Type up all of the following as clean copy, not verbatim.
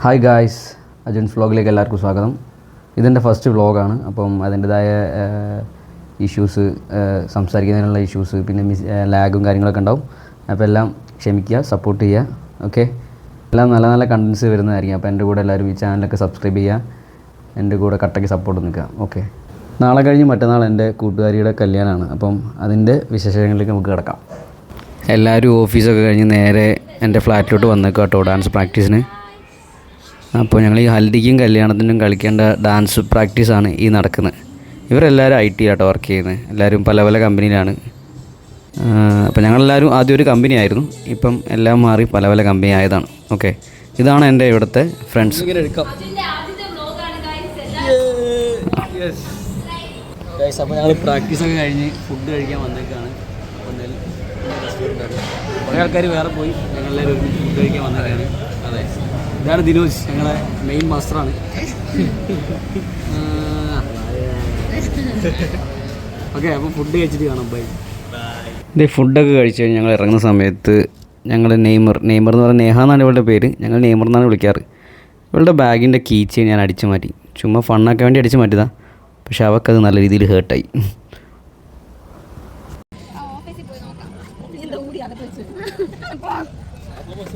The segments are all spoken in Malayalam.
ഹായ് ഗായ്സ്, അജൻസ് വ്ളോഗിലേക്ക് എല്ലാവർക്കും സ്വാഗതം. ഇതെൻ്റെ ഫസ്റ്റ് വ്ളോഗാണ്. അപ്പം അതിൻ്റെതായ ഇഷ്യൂസ്, സംസാരിക്കുന്നതിനുള്ള ഇഷ്യൂസ്, പിന്നെ ലാഗും കാര്യങ്ങളൊക്കെ ഉണ്ടാവും. അപ്പോൾ എല്ലാം ക്ഷമിക്കുക, സപ്പോർട്ട് ചെയ്യുക. ഓക്കെ, എല്ലാം നല്ല നല്ല കണ്ടൻസ് വരുന്നതായിരിക്കും. അപ്പോൾ എൻ്റെ കൂടെ എല്ലാവരും ഈ ചാനലൊക്കെ സബ്സ്ക്രൈബ് ചെയ്യുക, എൻ്റെ കൂടെ കട്ടയ്ക്ക് സപ്പോർട്ട് നിൽക്കുക. ഓക്കെ, നാളെ കഴിഞ്ഞ് മറ്റന്നാൾ എൻ്റെ കൂട്ടുകാരിയുടെ കല്യാണമാണ്. അപ്പം അതിൻ്റെ വിശേഷങ്ങളിലേക്ക് നമുക്ക് കിടക്കാം. എല്ലാവരും ഓഫീസൊക്കെ കഴിഞ്ഞ് നേരെ എൻ്റെ ഫ്ലാറ്റിലോട്ട് വന്നേക്കുക കേട്ടോ, ഡാൻസ് പ്രാക്ടീസിന്. അപ്പോൾ ഞങ്ങൾ ഈ ഹൽദിക്കും കല്യാണത്തിനും കളിക്കേണ്ട ഡാൻസ് പ്രാക്ടീസാണ് ഈ നടക്കുന്നത്. ഇവരെല്ലാവരും IT ആട്ടോ വർക്ക് ചെയ്യുന്നത്, എല്ലാവരും പല പല കമ്പനിയിലാണ്. അപ്പോൾ ഞങ്ങളെല്ലാവരും ആദ്യം ഒരു കമ്പനി ആയിരുന്നു, ഇപ്പം എല്ലാം മാറി പല പല കമ്പനി ആയതാണ്. ഓക്കെ, ഇതാണ് എൻ്റെ ഇവിടുത്തെ ഫ്രണ്ട്സ്. അപ്പോൾ ഞങ്ങൾ പ്രാക്ടീസൊക്കെ കഴിഞ്ഞ് ഫുഡ് കഴിക്കാൻ വന്നേക്കാണ്. കുറേ ആൾക്കാർ വേറെ പോയി, ഞങ്ങളെല്ലാവരും ഒരുമിച്ച് ഫുഡ് കഴിക്കാൻ വന്നേക്കാണ്. അതെ, ഇതാണ് ദിനോജ്, ഞങ്ങളെ മെയിൻ മാസ്റ്ററാണ്. ഓക്കെ, അപ്പോൾ ഫുഡ് കഴിച്ചിട്ട് കാണാം. ബൈ. ഇത് ഫുഡൊക്കെ കഴിച്ച് കഴിഞ്ഞ് ഞങ്ങൾ ഇറങ്ങുന്ന സമയത്ത് ഞങ്ങൾ നെയ്മർ എന്ന് പറഞ്ഞാൽ നേഹ എന്നാണ് ഇവളുടെ പേര്, ഞങ്ങൾ നെയ്മർ എന്നാണ് വിളിക്കാറ്. ഇവളുടെ ബാഗിൻ്റെ കീ ചെയിൻ ഞാൻ അടിച്ചു മാറ്റി, ചുമ്മാ ഫണ്ണാക്കാൻ വേണ്ടി അടിച്ചു മാറ്റിയതാണ്. പക്ഷെ അവൾക്കത് നല്ല രീതിയിൽ ഹേർട്ടായി.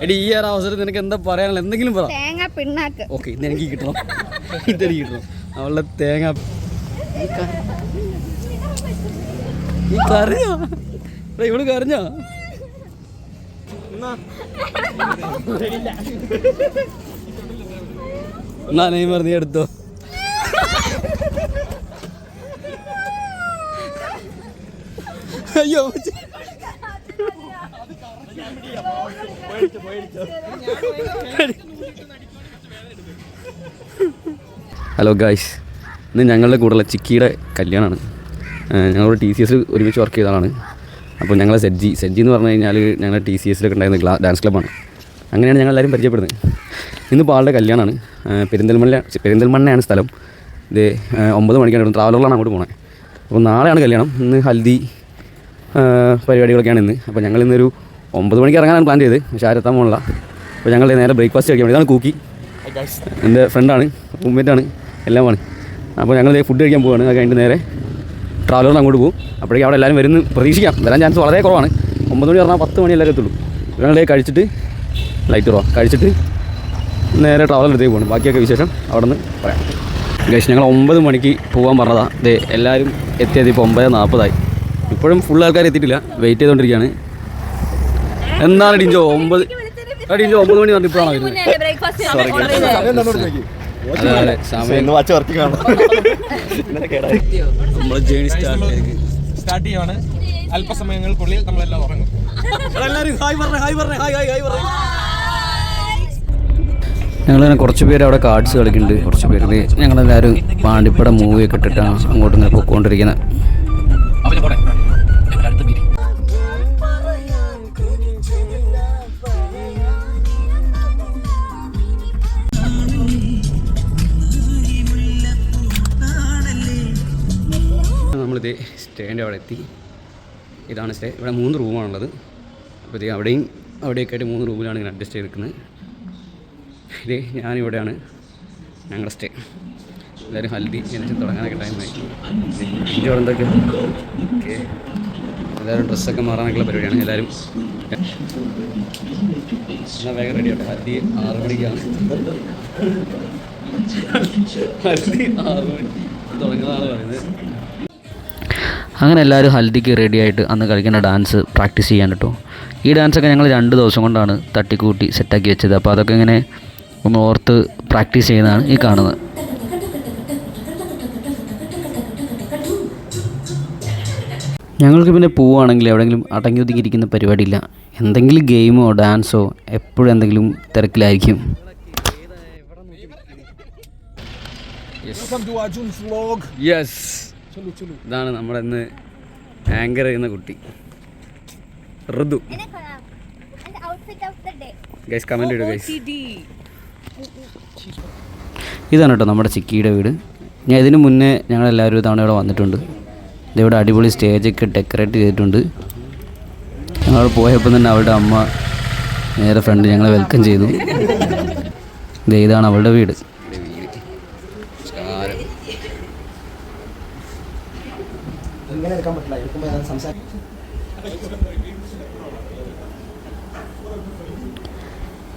എടി, ഈ ഒരു അവസരത്തിൽ നിനക്ക് എന്താ പറയാനുള്ള, എന്തെങ്കിലും പറ. ഓക്കെ, ഇതെനിക്ക് കിട്ടണം, ഇതെനിക്ക് കിട്ടണം. അവളുടെ തേങ്ങ കരഞ്ഞോ? ഇവള് കരഞ്ഞോ? എന്നാ നെയ്മർ നീ എടുത്തോ. അയ്യോ, ഹലോ ഗായ്സ്, ഇന്ന് ഞങ്ങളുടെ കൂടെയുള്ള ചിക്കിയുടെ കല്യാണമാണ്. ഞങ്ങളോട് TCS ഒരുമിച്ച് വർക്ക് ചെയ്തതാണ്. അപ്പോൾ ഞങ്ങളെ സെഡ്ജി എന്ന് പറഞ്ഞു കഴിഞ്ഞാൽ ഞങ്ങൾ TCSലൊക്കെ ഉണ്ടായിരുന്ന ഡാൻസ് ക്ലബ്ബാണ്. അങ്ങനെയാണ് ഞങ്ങളെല്ലാവരും പരിചയപ്പെടുന്നത്. ഇന്നിപ്പോൾ ആളുടെ കല്യാണമാണ്. പെരിന്തൽമണ്ണയാണ് സ്ഥലം. ഇത് 9 മണിക്കാണ്, ട്രാവലറിലാണ് അങ്ങോട്ട് പോകണത്. അപ്പോൾ നാളെയാണ് കല്യാണം. ഇന്ന് ഹൽദി പരിപാടികളൊക്കെയാണ് ഇന്ന്. അപ്പോൾ ഞങ്ങൾ ഇന്നൊരു 9 മണിക്ക് ഇറങ്ങാനാണ് പ്ലാൻ ചെയ്തത്, പക്ഷേ ആരെത്താൻ പോകണില്ല. അപ്പോൾ ഞങ്ങൾ നേരെ ബ്രേക്ക്ഫാസ്റ്റ് കഴിക്കാൻ വേണ്ടി, ഇതാണ് കൂക്കി, എൻ്റെ ഫ്രണ്ടാണ്, റൂംമേറ്റാണ്, എല്ലാമാണ്. അപ്പോൾ ഞങ്ങൾ ഫുഡ് കഴിക്കാൻ പോവുകയാണ്. അത് കഴിഞ്ഞിട്ട് നേരെ ട്രാവലറിന് അങ്ങോട്ട് പോകും. അപ്പോഴേക്കും അവിടെ എല്ലാവരും വരുന്ന പ്രതീക്ഷിക്കാം, വരാൻ ചാൻസ് വളരെ കുറവാണ്. 9 മണി പറഞ്ഞാൽ 10 മണി എല്ലാവരും എത്തുള്ളൂ. ഞങ്ങൾ കഴിച്ചിട്ട് ലൈറ്റ് കുറവാണ്, കഴിച്ചിട്ട് നേരെ ട്രാവലറിലേക്ക് പോകണം. ബാക്കിയൊക്കെ വിശേഷം അവിടെ നിന്ന് പറയാം. ഗൈസ്, ഞങ്ങൾ 9 മണിക്ക് പോകാൻ പറഞ്ഞതാണ്. അതെ, എല്ലാവരും എത്തിയത് ഇപ്പോൾ 9:40. ഇപ്പോഴും ഫുൾ ആൾക്കാർ എത്തിയിട്ടില്ല, വെയിറ്റ് ചെയ്തുകൊണ്ടിരിക്കുകയാണ്. എന്താണ് ഡിഞ്ചോ 9 മണി പറഞ്ഞിട്ട് ഇപ്പോഴാണ് വരുന്നത്. അതെ, സമയം നമ്മൾ ജേണി സ്റ്റാർട്ട് ചെയ്യുകയാണ്. അല്പസമയങ്ങൾക്കുള്ളിൽ നമ്മളെല്ലാം ഉറങ്ങും. ഞങ്ങളിങ്ങനെ കുറച്ച് പേര് അവിടെ കാർഡ്സ് കളിക്കുന്നുണ്ട്, കുറച്ച് പേര്. ഞങ്ങളെല്ലാവരും പാണ്ടിപ്പട മൂവിയൊക്കെ ഇട്ടിട്ടാണ് അങ്ങോട്ട് ഇങ്ങനെ പോയിക്കൊണ്ടിരിക്കുന്നത്. നമ്മളിത് സ്റ്റേൻ്റെ അവിടെ എത്തി. ഇതാണ് സ്റ്റേ. ഇവിടെ 3 റൂമാണുള്ളത്. അപ്പോൾ ഇത് അവിടെയൊക്കെ ആയിട്ട് 3 റൂമിലാണ് ഇങ്ങനെ അഡ്ജസ്റ്റ് ചെയ്തിരിക്കുന്നത്. ഇത് ഞാനിവിടെയാണ് ഞങ്ങളുടെ സ്റ്റേ. എല്ലാവരും ഹൽദി ജനിച്ച് തുടങ്ങാനൊക്കെ ടൈമായി. ഇവിടെ എന്തൊക്കെ ഓക്കെ, എല്ലാവരും ഡ്രസ്സൊക്കെ മാറാനൊക്കെയുള്ള പരിപാടിയാണ്. എല്ലാവരും എന്നാൽ വേഗം റെഡി ആവട്ടെ. ഹൽദി 6 മണിക്കാണ്. ഹൽദി 6 മണി തുടങ്ങുന്നതാണ് പറയുന്നത്. അങ്ങനെ എല്ലാവരും ഹൽദിക്ക് റെഡി ആയിട്ട് അന്ന് കളിക്കുന്ന ഡാൻസ് പ്രാക്ടീസ് ചെയ്യാൻ കേട്ടോ. ഈ ഡാൻസൊക്കെ ഞങ്ങൾ 2 ദിവസം കൊണ്ടാണ് തട്ടിക്കൂട്ടി സെറ്റാക്കി വെച്ചത്. അപ്പോൾ അതൊക്കെ ഇങ്ങനെ ഒന്ന് ഓർത്ത് പ്രാക്ടീസ് ചെയ്യുന്നതാണ് ഈ കാണുന്നത്. ഞങ്ങൾക്ക് പിന്നെ പോവുകയാണെങ്കിൽ എവിടെയെങ്കിലും അടങ്ങി ഒതുങ്ങിയിരിക്കുന്ന പരിപാടിയില്ല. എന്തെങ്കിലും ഗെയിമോ ഡാൻസോ എപ്പോഴും എന്തെങ്കിലും തിരക്കിലായിരിക്കും. ഇതാണ് നമ്മുടെ ഇന്ന് ആങ്കർ ചെയ്യുന്ന കുട്ടി ഋതു. ഗൈസ് കമന്റ് ഇടുക ഗൈസ്. ഇതാണ് കേട്ടോ നമ്മുടെ ചിക്കിയുടെ വീട്. ഞാൻ ഇതിന് മുന്നേ ഞങ്ങളെല്ലാവരും തവണ ഇവിടെ വന്നിട്ടുണ്ട്. ഇതിവിടെ അടിപൊളി സ്റ്റേജൊക്കെ ഡെക്കറേറ്റ് ചെയ്തിട്ടുണ്ട്. ഞങ്ങൾ പോയപ്പോൾ തന്നെ അവളുടെ അമ്മ നേരെ ഫ്രണ്ട് ഞങ്ങളെ വെൽക്കം ചെയ്തു. ഇതാണ് അവളുടെ വീട്.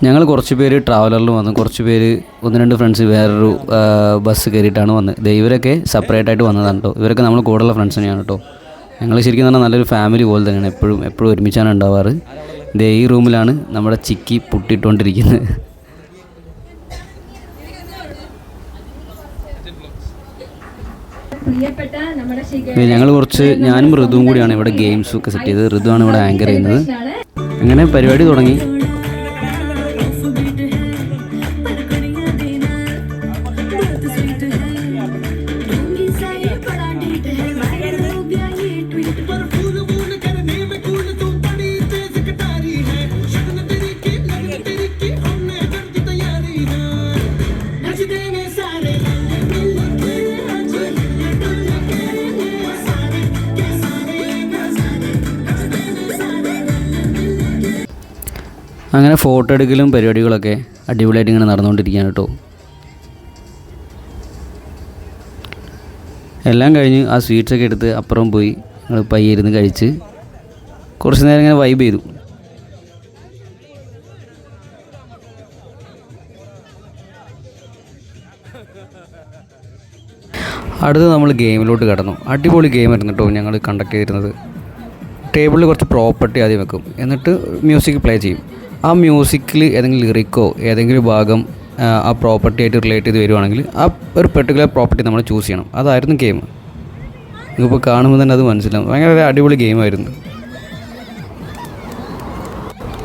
ഞങ്ങൾ കുറച്ച് പേര് ട്രാവലറിൽ വന്നു, കുറച്ച് പേര് 1-2 ഫ്രണ്ട്സ് വേറൊരു ബസ് കയറിയിട്ടാണ് വന്നത്. ഇവരൊക്കെ സെപ്പറേറ്റ് ആയിട്ട് വന്നതാണ് കേട്ടോ. ഇവരൊക്കെ നമ്മൾ കൂടെയുള്ള ഫ്രണ്ട്സ് തന്നെയാണ് കേട്ടോ. ഞങ്ങൾ ശരിക്കും പറഞ്ഞാൽ നല്ലൊരു ഫാമിലി പോലെ തന്നെയാണ്, എപ്പോഴും ഒരുമിച്ചാണ് ഉണ്ടാവാറ്. ഈ റൂമിലാണ് നമ്മുടെ ചിക്കി പുട്ടിട്ടുകൊണ്ടിരിക്കുന്നത്. ഞങ്ങൾ ഞാനും ഋതുവും കൂടിയാണ് ഇവിടെ ഗെയിംസും ഒക്കെ സെറ്റ് ചെയ്തത്. ഋതുവാണ് ഇവിടെ ആങ്കർ ചെയ്യുന്നത്. അങ്ങനെ പരിപാടി തുടങ്ങി. അങ്ങനെ ഫോട്ടോ എടുക്കലും പരിപാടികളൊക്കെ അടിപൊളിയായിട്ട് ഇങ്ങനെ നടന്നുകൊണ്ടിരിക്കുകയാണ് കേട്ടോ. എല്ലാം കഴിഞ്ഞ് ആ സ്വീറ്റ്സൊക്കെ എടുത്ത് അപ്പുറം പോയി ഞങ്ങൾ പയ്യെ ഇരുന്ന് കഴിച്ച് കുറച്ച് നേരം ഇങ്ങനെ വൈബ് ചെയ്തു. അടുത്ത് നമ്മൾ ഗെയിമിലോട്ട് കടന്നു. അടിപൊളി ഗെയിമായിരുന്നു കേട്ടോ ഞങ്ങൾ കണ്ടക്ട് ചെയ്തിരുന്നത്. ടേബിളിൽ കുറച്ച് പ്രോപ്പർട്ടി ആദ്യം വെക്കും, എന്നിട്ട് മ്യൂസിക് പ്ലേ ചെയ്യും. ആ മ്യൂസിക്കിൽ ഏതെങ്കിലും ലിറിക്കോ ഏതെങ്കിലും ഭാഗം ആ പ്രോപ്പർട്ടി ആയിട്ട് റിലേറ്റ് ചെയ്ത് വരുവാണെങ്കിൽ ആ ഒരു പെർട്ടിക്കുലർ പ്രോപ്പർട്ടി നമ്മൾ ചൂസ് ചെയ്യണം. അതായിരുന്നു ഗെയിം. നിങ്ങൾക്കിപ്പോൾ കാണുമ്പോൾ തന്നെ അത് മനസ്സിലാവും. ഭയങ്കര അടിപൊളി ഗെയിമായിരുന്നു.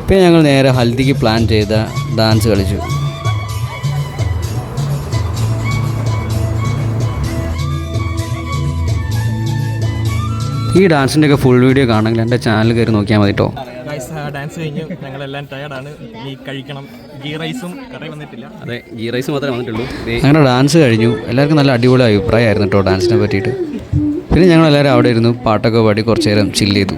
പിന്നെ ഞങ്ങൾ നേരെ ഹൽദിക്ക് പ്ലാൻ ചെയ്ത ഡാൻസ് കളിച്ചു. ഈ ഡാൻസിൻ്റെയൊക്കെ ഫുൾ വീഡിയോ കാണണമെങ്കിൽ എൻ്റെ ചാനൽ കയറി നോക്കിയാൽ മതി കേട്ടോ. ഡാൻസ് കഴിഞ്ഞു, ഞങ്ങളെല്ലാം ടയർഡാണ്, ഇനി കഴിക്കണം. ഗീ റൈസും കറി വന്നിട്ടില്ല. അതെ, ഗീ റൈസ് മാത്രമേ വന്നിട്ടുള്ളൂ. അങ്ങനെ ഡാൻസ് കഴിഞ്ഞു. എല്ലാവർക്കും നല്ല അടിപൊളി അഭിപ്രായമായിരുന്നു കേട്ടോ ഡാൻസിനെ പറ്റിയിട്ട്. പിന്നെ ഞങ്ങളെല്ലാവരും അവിടെ ഇരുന്നു പാട്ടൊക്കെ പാടി കുറച്ച് നേരം ചില്ല് ചെയ്തു.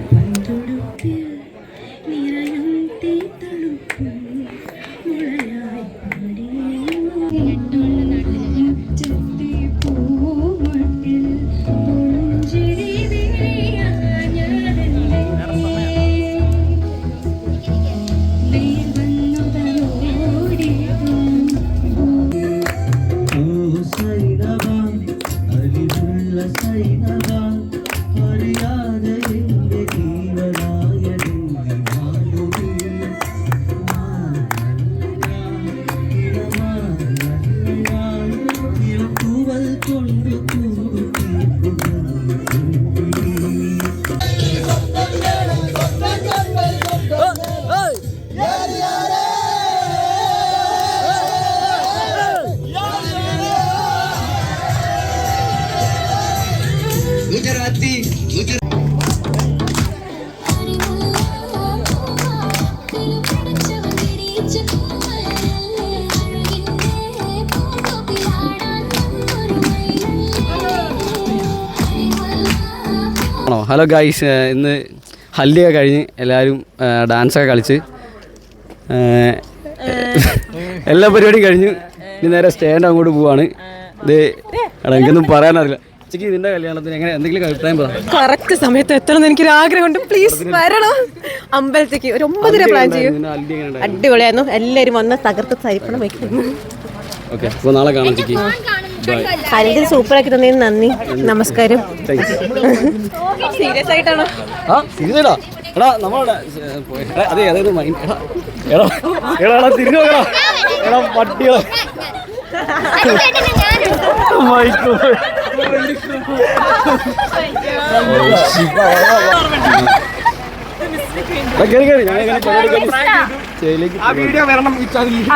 ഹലോ ഗൈസ്, ഇന്ന് ഹൽദിയൊക്കെ കഴിഞ്ഞ് എല്ലാവരും ഡാൻസൊക്കെ കളിച്ച് എല്ലാ പരിപാടിയും കഴിഞ്ഞു. ഇനി നേരെ സ്റ്റാൻഡ് അങ്ങോട്ട് പോവാണ്. ഇത് എനിക്കൊന്നും പറയാനറിയില്ല. ഉച്ചയ്ക്ക് ഇതിൻ്റെ കല്യാണത്തിന് എങ്ങനെ എന്തെങ്കിലും അഭിപ്രായം പറയാം? കറക്റ്റ് സമയത്ത് എത്തണം എനിക്കൊരു ആഗ്രഹമുണ്ട്. പ്ലീസ് വരണം. അമ്പലത്തേക്ക് ഒരു 9:30 പ്ലാൻ ചെയ്യും. അടിപൊളിയായിരുന്നു. എല്ലാവരും വന്ന് തകർത്ത് സരിപ്പണം വയ്ക്കുന്നു. ഓക്കെ, അപ്പോൾ നാളെ കാണാം ഉച്ചയ്ക്ക്. അല്ലെങ്കിൽ സൂപ്പറാക്കി തന്നതിന് നന്ദി, നമസ്കാരം. സീരിയസ് ആയിട്ടാണോ? ആ സീരിയസായിട്ടാ. എടാ നമ്മളെ അതെ അതായത് എടാ തിരിഞ്ഞു നോക്കടാ. എടാ പട്ടികളെ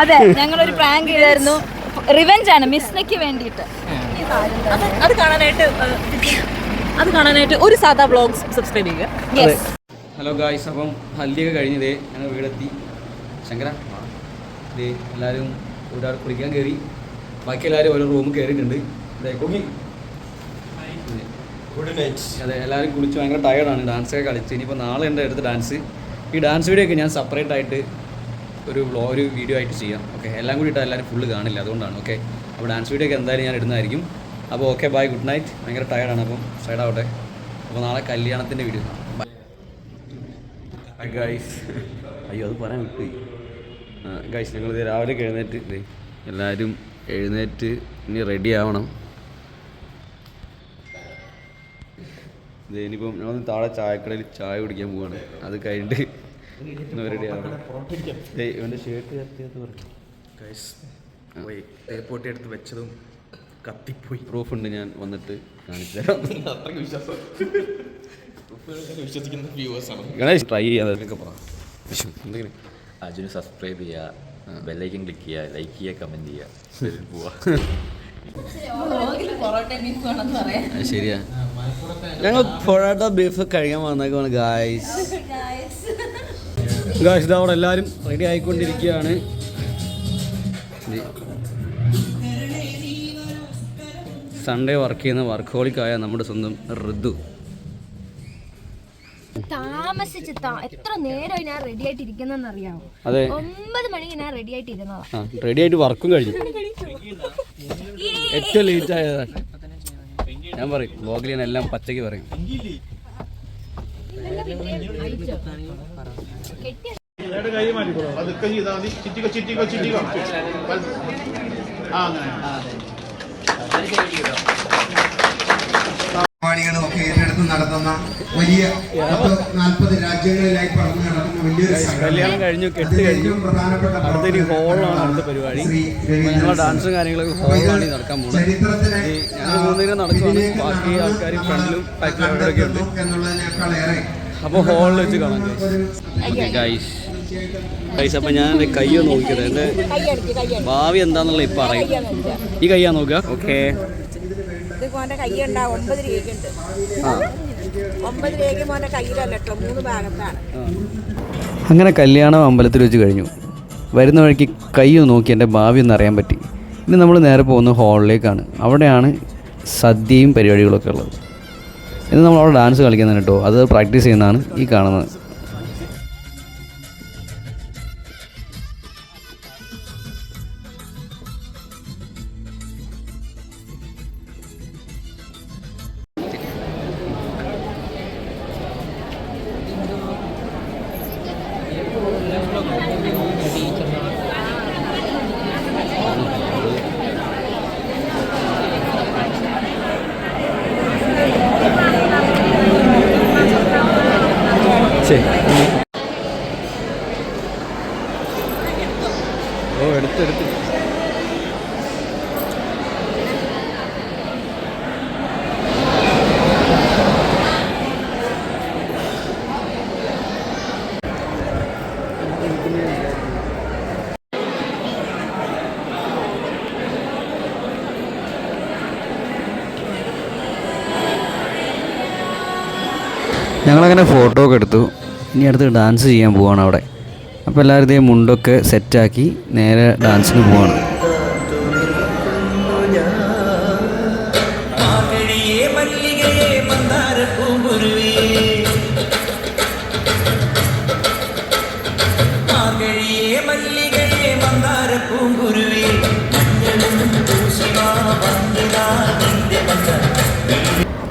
അതെ, ഞങ്ങളൊരു പ്രാങ്ക് ചെയ്തായിരുന്നു. റിവെഞ്ച് ആണ് മിസ്നയ്ക്ക് വേണ്ടിയിട്ട്. അത് കാണാനായിട്ട് ഒരു സാധാ വ്ളോഗ് സബ്സ്ക്രൈബ് ചെയ്യുക. ഹലോ ഗായ്സ്, അപ്പം ഹൽദിയൊക്കെ കഴിഞ്ഞതേ ഞങ്ങൾ വീടെത്തി. ശങ്കര ഇതേ എല്ലാവരും ഒരാൾ കുളിക്കാൻ കയറി. ബാക്കി എല്ലാവരും ഓരോ റൂമിൽ കയറിയിട്ടുണ്ട്. അതെ, എല്ലാവരും കുളിച്ച് ഭയങ്കര ടയർഡാണ്. ഡാൻസൊക്കെ കളിച്ച് ഇനിയിപ്പോൾ നാളെ ഉണ്ട് അടുത്ത ഡാൻസ്. ഈ ഡാൻസ് വീഡിയോ ഒക്കെ ഞാൻ സെപ്പറേറ്റ് ആയിട്ട് ഒരു വീഡിയോ ആയിട്ട് ചെയ്യാം. ഓക്കെ, എല്ലാം കൂടി ഇട്ടാൽ എല്ലാവരും ഫുള്ള് കാണില്ല, അതുകൊണ്ടാണ്. ഓക്കെ, അപ്പോൾ ഡാൻസ് വീഡിയോ ഒക്കെ എന്തായാലും ഞാൻ ഇടുന്നതായിരിക്കും. അപ്പോൾ ഓക്കെ, ബൈ, ഗുഡ് നൈറ്റ്. ഭയങ്കര ടയർഡാണ്, അപ്പം സൈഡ് ആവട്ടെ. അപ്പോൾ നാളെ കല്യാണത്തിൻ്റെ വീഡിയോ കാണാം. Bye guys. അയ്യോ, അത് പറയാൻ വിട്ടുപോയി. ഗൈസ്, ഞങ്ങളിത് രാവിലെ എഴുന്നേറ്റ് എല്ലാവരും എഴുന്നേറ്റ് ഇനി റെഡി ആവണം. ഇനിയിപ്പം ഞങ്ങൾ താഴെ ചായക്കടയിൽ ചായ കുടിക്കാൻ പോവാണ്. അത് കഴിഞ്ഞിട്ട് റെഡി ആവണം. ഇവൻ്റെ ഷർട്ട് കത്തിയെന്ന് പറഞ്ഞു ഗൈസ്. എയർപോർട്ടിൽ എടുത്ത് വെച്ചതും കത്തിപ്പോയി. പ്രൂഫുണ്ട്, ഞാൻ വന്നിട്ട് കാണിച്ചു തരാം. അത്രയ്ക്ക് വിശ്വസിക്കുന്ന വ്യൂവേഴ്സാണ്. ഗണേഷ് ട്രൈ ചെയ്യാതൊക്കെ പറയാം. എന്തെങ്കിലും അർജുന് സബ്സ്ക്രൈബ് ചെയ്യുക, ബെല്ലൈക്കൻ ക്ലിക്ക് ചെയ്യുക, ലൈക്ക് ചെയ്യുക, കമൻറ്റ് ചെയ്യുക. പോവാ. ശരിയാ, ഞങ്ങൾ പൊറോട്ട ബീഫ് കഴിക്കാൻ വന്നേക്കാണ് ഗായ്സ്. ഗായ്സ് ഇതവിടെ എല്ലാവരും റെഡി ആയിക്കൊണ്ടിരിക്കുകയാണ്. സൺഡേ വർക്ക് ചെയ്യുന്ന വർക്കഹോളിക്കായ നമ്മുടെ സ്വന്തം ഋതു. താമസിച്ച് എത്ര നേരമായി ഞാൻ റെഡി ആയിട്ട് ഇരിക്കുന്നറിയാമോ? അതെ, 9 മണിക്ക് ഞാൻ റെഡി ആയിട്ട് ഇരുന്നതാ. റെഡി ആയിട്ട് വർക്കും കഴിഞ്ഞു. ഏറ്റവും ലേറ്റ് ആയതാണ്. ഞാൻ പറയും വ്ലോഗിൽ ഞാൻ എല്ലാം പച്ചയ്ക്ക് പറയും. ഒക്കെ ഏറ്റെടുത്ത് നടത്തുന്ന വലിയ 40 രാജ്യങ്ങളിലായി പറഞ്ഞു നടക്കുന്ന വലിയൊരു കല്യാണം കഴിഞ്ഞു, കെട്ട് കഴിഞ്ഞു. അടുത്തൊരു ഹോളാണ് അടുത്ത പരിപാടി. ഞങ്ങളെ ഡാൻസും കാര്യങ്ങളൊക്കെ ഹോളിലാണ് നടക്കാൻ പോകുന്നത്. ഞങ്ങൾ മൂന്നിനും നടക്കുവാണ്. ബാക്കി ആൾക്കാർ ഫ്രണ്ടിലും ബാക്കിലൊക്കെ ഉണ്ട്. അപ്പോൾ ഹോളിൽ വെച്ച് കാണാം ഗൈസ്. ഗൈസ്, അപ്പം ഞാൻ എൻ്റെ കയ്യോ നോക്കിയത്, എൻ്റെ ഭാവി എന്താണെന്നുള്ള ഇപ്പം അറിയാം. ഈ കയ്യാ നോക്കുക. ഓക്കെ, മോന്റെ കൈ ഉണ്ടാവും 9 രൂപയ്ക്കുണ്ട്. 9 രൂപയ്ക്ക് മോന്റെ കയ്യിലല്ലോ 3 ഭാഗത്താണ്. അങ്ങനെ കല്യാണം അമ്പലത്തിൽ വെച്ച് കഴിഞ്ഞു. വരുന്ന വഴിക്ക് കൈ നോക്കി എൻ്റെ ഭാവി ഒന്ന് അറിയാൻ പറ്റി. ഇനി നമ്മൾ നേരെ പോകുന്ന ഹാളിലേക്കാണ്. അവിടെയാണ് സദ്യയും പരിപാടികളൊക്കെ ഉള്ളത്. ഇന്ന് നമ്മൾ അവിടെ ഡാൻസ് കളിക്കുന്നതാണ് കേട്ടോ. അത് പ്രാക്ടീസ് ചെയ്യുന്നതാണ് ഈ കാണുന്നത്. ഓ, എടുത്ത് ഞങ്ങളങ്ങനെ ഫോട്ടോ ഒക്കെ എടുത്തു. ഇനി അടുത്ത് ഡാൻസ് ചെയ്യാൻ പോവാണ് അവിടെ. അപ്പോൾ എല്ലാവരും ഇതേ മുണ്ടൊക്കെ സെറ്റാക്കി നേരെ ഡാൻസിന് പോവാണ്.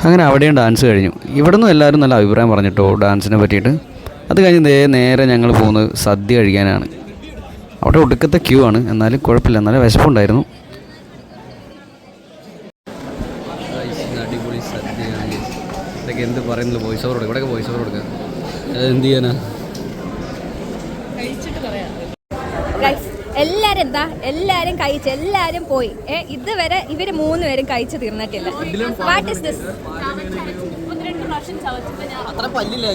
അങ്ങനെ അവിടെയും ഡാൻസ് കഴിഞ്ഞു. ഇവിടെ നിന്നും എല്ലാവരും നല്ല അഭിപ്രായം പറഞ്ഞിട്ടോ ഡാൻസിനെ പറ്റിയിട്ട്. അത് കഴിഞ്ഞ് നേരെ ഞങ്ങൾ പോകുന്നത് സദ്യ കഴിക്കാനാണ്. അവിടെ ഒടുക്കത്തെ ക്യൂ ആണ്, എന്നാലും കുഴപ്പമില്ല, എന്നാലും വിശപ്പുണ്ടായിരുന്നു. അടിപൊളി സദ്യയാണ്. ഇതൊക്കെ എന്ത് പറയുന്നില്ല, വോയിസ് ഓവർ കൊടുക്കുക. ഇവിടെയൊക്കെ വോയിസ് ഓവർ കൊടുക്കുക. എന്ത് ചെയ്യാനാ? എല്ലാരും കഴിച്ച് എല്ലാരും പോയി. ഇതുവരെ ഇവര് 3 പേരും കഴിച്ചു തീർന്നിട്ടില്ല. What is this? അത്ര പല്ലില്ല.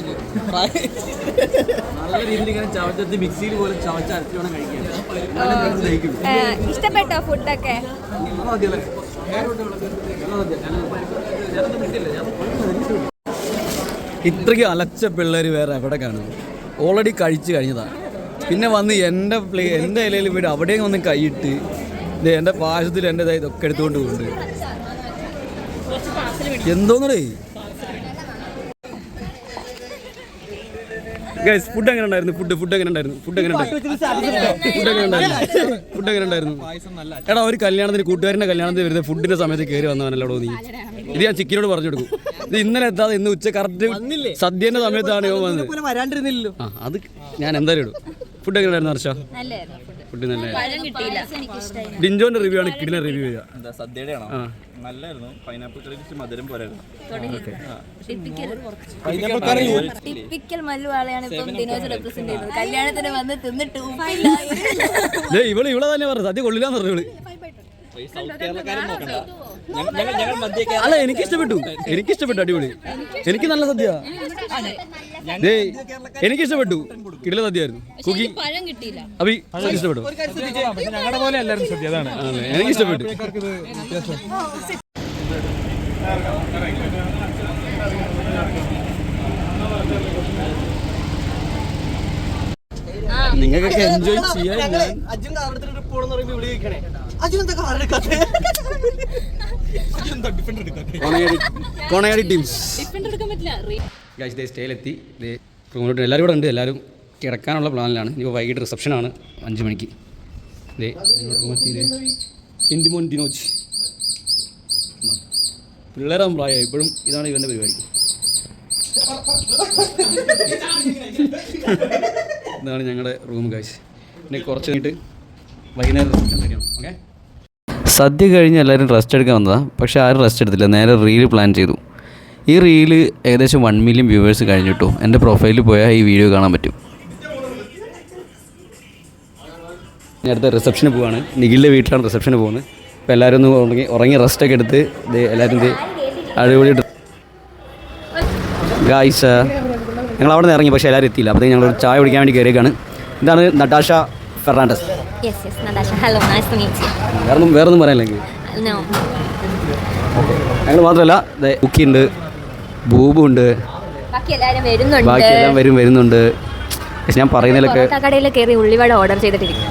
നല്ല രീതിയിൽ ഇങ്ങനെ ചവച്ചത്ത് മിക്സിയിൽ പോലെ ചവച്ചരച്ച് വേണം കഴിക്കാൻ. ഇഷ്ടപ്പെട്ടോ ഫുഡൊക്കെ? ഇത്രയ്ക്ക് അലച്ച പിള്ളേർ വേറെ എവിടെ കാണുന്നു? ഓൾറെഡി കഴിച്ചു കഴിഞ്ഞതാണ്. പിന്നെ വന്ന് എൻ്റെ ഇലയിൽ വീട് അവിടെയും വന്ന് കൈയിട്ട് എൻ്റെ പായസത്തിൽ എൻ്റെ ഇതൊക്കെ എടുത്തുകൊണ്ട് പോകുന്നുണ്ട്. എന്തോന്നടേ ഗൈസ് ഫുഡ് എങ്ങനെ ഉണ്ടായിരുന്നു? ഫുഡ് എങ്ങനെ ഉണ്ടായിരുന്നു? എടാ ഒരു കല്യാണത്തിന് കൂട്ടുകാരൻ്റെ കല്യാണത്തിന് വരുന്ന ഫുഡിന്റെ സമയത്ത് കയറി വന്നവനല്ലോ നീ. ഇത് ഞാൻ ചിക്കിനോട് പറഞ്ഞു കൊടുക്കും. ഇത് ഇന്നലെ എത്താതെ ഇന്ന് ഉച്ച കറക്റ്റ് സദ്യന്റെ സമയത്താണ് ഇവൻ വന്നത്. ആ അത് ഞാൻ എന്തായാലും ഇടും. ഫുഡ് എങ്ങനെ ഉണ്ടായിരുന്നു ഹർഷ? ഫുഡ് നല്ല. ഡിഞ്ചോന്റെ റിവ്യൂ ആണ് കിടിലൻ റിവ്യൂ ചെയ്യുക. സദ്യയുടെ ആണോ? നല്ലായിരുന്നു. പൈനാപ്പിൾ കറി മധുരം പോരായിരുന്നു. ടിപ്പിക്കൽ മല്ലു ആളെയാണ് ഇപ്പം ദിനോസ് റെപ്രസെന്റ് ചെയ്യുന്നത്. കല്യാണത്തിന് വന്ന് തിന്നിട്ട് ഇവളെ തന്നെ പറഞ്ഞു സദ്യ കൊള്ളില്ലാന്ന് പറഞ്ഞു. അല്ല എനിക്കിഷ്ടപ്പെട്ടു അടിപൊളി. എനിക്ക് നല്ല സദ്യ എനിക്കിഷ്ടപ്പെട്ടു. കിടില സദ്യയായിരുന്നു. കുക്കിംഗ് അഭി ഇഷ്ടപ്പെട്ടു. ഞങ്ങളുടെ പോലെ അല്ലായിരുന്നു സദ്യ. അതാണ് എനിക്കിഷ്ടപ്പെട്ടു. നിങ്ങൾക്കൊക്കെ എൻജോയ് ചെയ്യാൻ കോണയാടി ടീംസ് സ്റ്റേയിലെത്തി. റൂമിലോട്ട് എല്ലാവരും കൂടെ ഉണ്ട്. എല്ലാവരും കിടക്കാനുള്ള പ്ലാനിലാണ്. ഇപ്പോൾ വൈകിട്ട് റിസപ്ഷനാണ് 5 മണിക്ക്. ഇൻഡിമോൻ ദിനോജ് പിള്ളേരാകും പ്രായമായി. ഇപ്പോഴും ഇതാണ് ഇവൻ്റെ പരിപാടി. ഇതാണ് ഞങ്ങളുടെ റൂം കാഴ്ച. പിന്നെ കുറച്ച് കഴിഞ്ഞിട്ട് വൈകുന്നേരം ഓക്കെ. സദ്യ കഴിഞ്ഞ് എല്ലാവരും റെസ്റ്റ് എടുക്കാൻ വന്നതാണ്. പക്ഷേ ആരും റെസ്റ്റ് എടുത്തില്ല. നേരെ റീല് പ്ലാൻ ചെയ്തു. ഈ റീല് ഏകദേശം 1 മില്യൺ വ്യൂവേഴ്സ് കഴിഞ്ഞിട്ടു. എൻ്റെ പ്രൊഫൈലിൽ പോയാൽ ഈ വീഡിയോ കാണാൻ പറ്റും. ഇനി അടുത്ത റിസപ്ഷന് പോവാണ്. നിഖിലിൻ്റെ വീട്ടിലാണ് റിസപ്ഷന് പോകുന്നത്. അപ്പോൾ എല്ലാവരും ഒന്ന് ഉറങ്ങി റെസ്റ്റൊക്കെ എടുത്ത് എല്ലാവരും അടിപൊളി ഗായ്സ് ഞങ്ങൾ അവിടെ നിന്ന് ഇറങ്ങി. പക്ഷേ എല്ലാവരും എത്തിയില്ല. അപ്പോഴത്തേക്ക് ഞങ്ങൾ ചായ കുടിക്കാൻ വേണ്ടി കയറിയേക്കാണ്. ഇതാണ് നടാഷ ഫെർണാണ്ടസ്. വേറൊന്നും പറയാനില്ലെങ്കിൽ ഞങ്ങൾ മാത്രമല്ല കുക്കിയുണ്ട്, ബൂബുണ്ട്, ബാക്കിയെല്ലാം വരുന്നുണ്ട്. പക്ഷെ ഞാൻ പറയുന്നതിലൊക്കെ കടയിൽ കയറി ഉള്ളിവട ഓർഡർ ചെയ്തിട്ടിരിക്കും.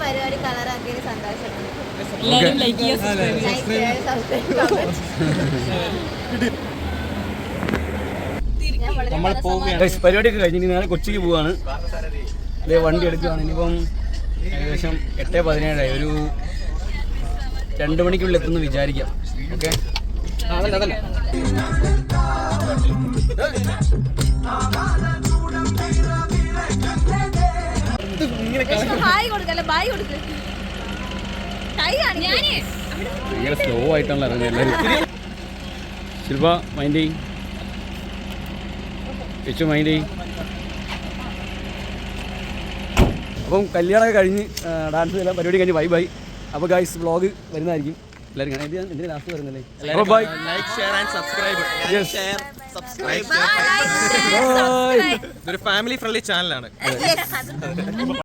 പരിപാടി കളറാക്കിയ സന്തോഷം. പരിപാടിയൊക്കെ കഴിഞ്ഞ് ഇനി നാളെ കൊച്ചിക്ക് പോവാണ്. വണ്ടി എടുക്കുകയാണ്. ഇനിയിപ്പം ഏകദേശം 8:17 ഒരു 2 മണിക്കുള്ളിൽ എത്തുമെന്ന് വിചാരിക്കാം. ഓക്കെ. അതല്ല ഭയങ്കര സ്ലോ ആയിട്ടാണല്ലോ ഇറങ്ങുന്നത് എല്ലാവരും. ശില്പ മൈൻഡ് വെച്ചു മൈൻഡ്. അപ്പം കല്യാണമൊക്കെ കഴിഞ്ഞ് ഡാൻസ് എല്ലാം പരിപാടി കഴിഞ്ഞ് ബൈ. അപ്പോൾ ഗൈസ് വ്ളോഗ് വരുന്നതായിരിക്കും. എല്ലാവരും കാണാൻ എന്തിനാ ലാസ്റ്റ് വരുന്നല്ലേ. Bye. Like share and subscribe. ഇതൊരു ഫാമിലി ഫ്രണ്ട്ലി ചാനലാണ്.